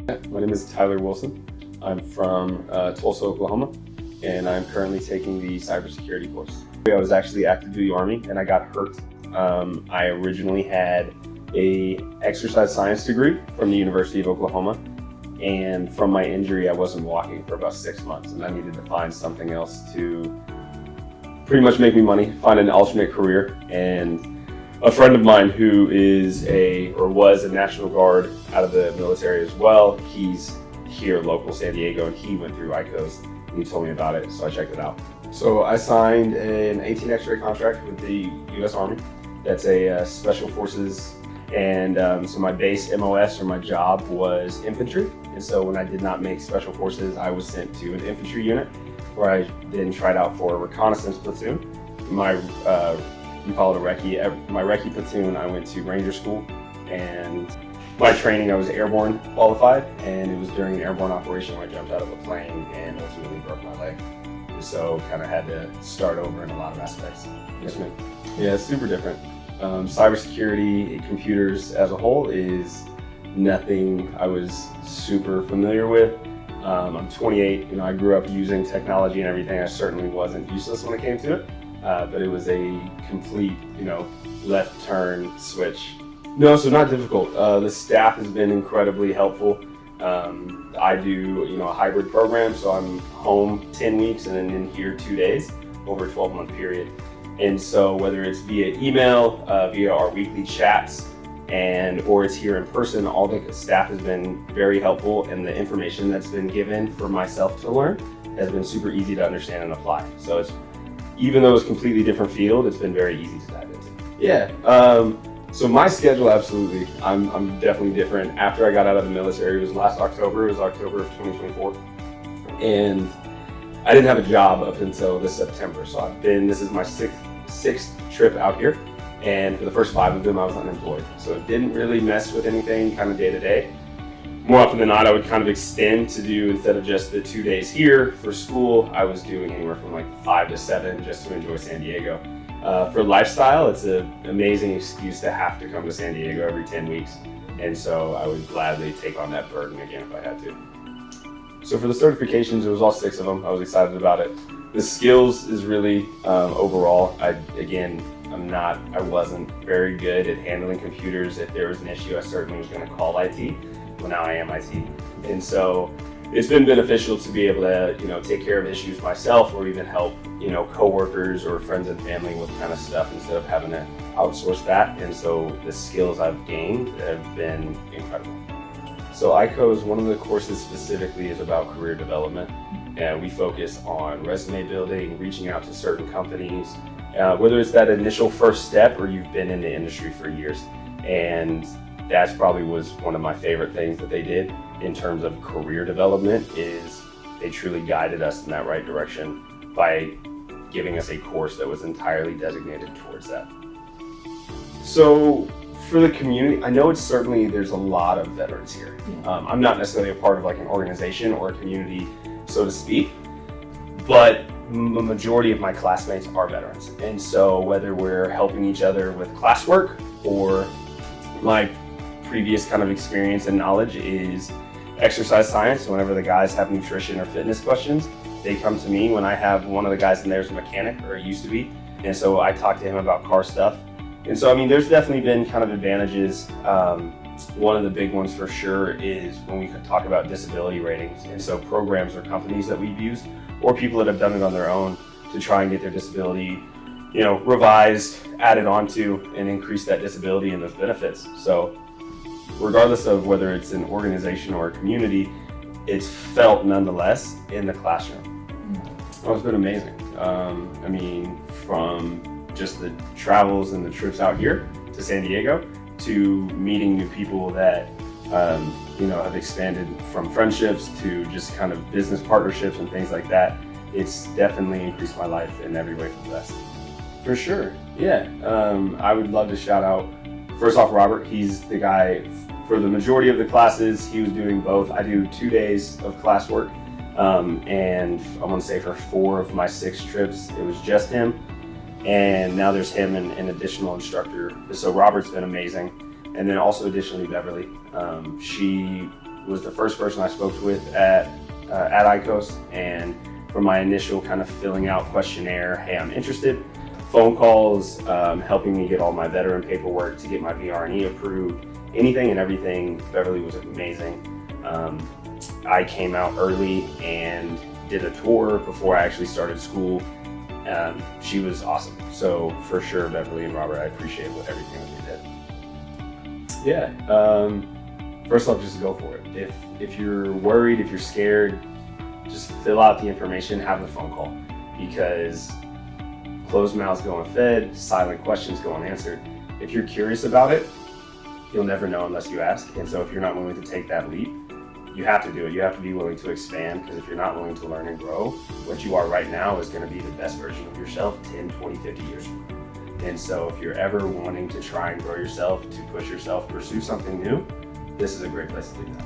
My name is Tyler Wilson. I'm from Tulsa, Oklahoma, and I'm currently taking the cybersecurity course. I was actually active duty Army and I got hurt. I originally had an exercise science degree from the University of Oklahoma, and from my injury I wasn't walking for about 6 months, and I needed to find something else to pretty much make me money, find an alternate career. And a friend of mine who was a National Guard out of the military as well, he's here local San Diego, and he went through ICOHS and he told me about it, so I checked it out. So I signed an 18 X-ray contract with the U.S. Army. That's a special forces, and so my base MOS, or my job, was infantry. And so when I did not make special forces, I was sent to an infantry unit where I then tried out for a reconnaissance platoon. We call it a recce. My recce platoon, I went to Ranger School, and my training, I was airborne qualified, and it was during an airborne operation where I jumped out of a plane and ultimately broke my leg. So kind of had to start over in a lot of aspects. Yes, ma'am. Yeah, it's super different. Cybersecurity, computers as a whole, is nothing I was super familiar with. I'm 28, I grew up using technology and everything. I certainly wasn't useless when it came to it. But it was a complete, left turn switch. No, so not difficult. The staff has been incredibly helpful. I do, a hybrid program, so I'm home 10 weeks and then in here 2 days over a 12-month period. And so whether it's via email, via our weekly chats, or it's here in person, all the staff has been very helpful, and the information that's been given for myself to learn has been super easy to understand and apply. So even though it's a completely different field, it's been very easy to dive into. Yeah, so my schedule, absolutely. I'm definitely different. After I got out of the military, it was last October, it was October of 2024. And I didn't have a job up until this September. So this is my sixth trip out here. And for the first 5 of them, I was unemployed. So it didn't really mess with anything kind of day to day. More often than not, I would kind of extend to do, instead of just the 2 days here for school, I was doing anywhere from like 5 to 7 just to enjoy San Diego. For lifestyle, it's an amazing excuse to have to come to San Diego every 10 weeks. And so I would gladly take on that burden again if I had to. So for the certifications, it was all 6 of them. I was excited about it. The skills is really, overall, I wasn't very good at handling computers. If there was an issue, I certainly was going to call IT. Well, now I am IT. And so it's been beneficial to be able to, take care of issues myself, or even help, coworkers or friends and family with kind of stuff instead of having to outsource that. And so the skills I've gained have been incredible. So ICOHS, one of the courses specifically, is about career development. And we focus on resume building, reaching out to certain companies, whether it's that initial first step or you've been in the industry for years. And that's probably was one of my favorite things that they did in terms of career development, is they truly guided us in that right direction by giving us a course that was entirely designated towards that. So for the community, I know there's a lot of veterans here. I'm not necessarily a part of like an organization or a community, so to speak, but the majority of my classmates are veterans. And so whether we're helping each other with classwork, or my previous kind of experience and knowledge is exercise science. Whenever the guys have nutrition or fitness questions, they come to me. When I have one of the guys in there is a mechanic, or used to be, and so I talk to him about car stuff. And so, there's definitely been kind of advantages. One of the big ones for sure is when we talk about disability ratings. And so programs or companies that we've used, or people that have done it on their own to try and get their disability, revised, added onto, and increase that disability and those benefits. So regardless of whether it's an organization or a community, it's felt nonetheless in the classroom. Well, it's been amazing. From just the travels and the trips out here to San Diego, to meeting new people that have expanded from friendships to just kind of business partnerships and things like that. It's definitely increased my life in every way for the best. For sure, yeah. I would love to shout out, first off, Robert. He's the guy for the majority of the classes. He was doing both. I do 2 days of classwork, and I want to say for 4 of my 6 trips, it was just him. And now there's him and an additional instructor. So Robert's been amazing. And then also additionally Beverly. She was the first person I spoke with at ICOHS, and for my initial kind of filling out questionnaire, hey, I'm interested, phone calls, helping me get all my veteran paperwork to get my VRE approved, anything and everything, Beverly was amazing. I came out early and did a tour before I actually started school. She was awesome. So for sure, Beverly and Robert, I appreciate everything that you did. Yeah, first off, just go for it. If you're worried, if you're scared, just fill out the information, have the phone call, because closed mouths go unfed, silent questions go unanswered. If you're curious about it, you'll never know unless you ask. And so if you're not willing to take that leap, you have to do it. You have to be willing to expand, because if you're not willing to learn and grow, what you are right now is going to be the best version of yourself 10, 20, 50 years from now. And so if you're ever wanting to try and grow yourself, to push yourself, pursue something new, this is a great place to do that.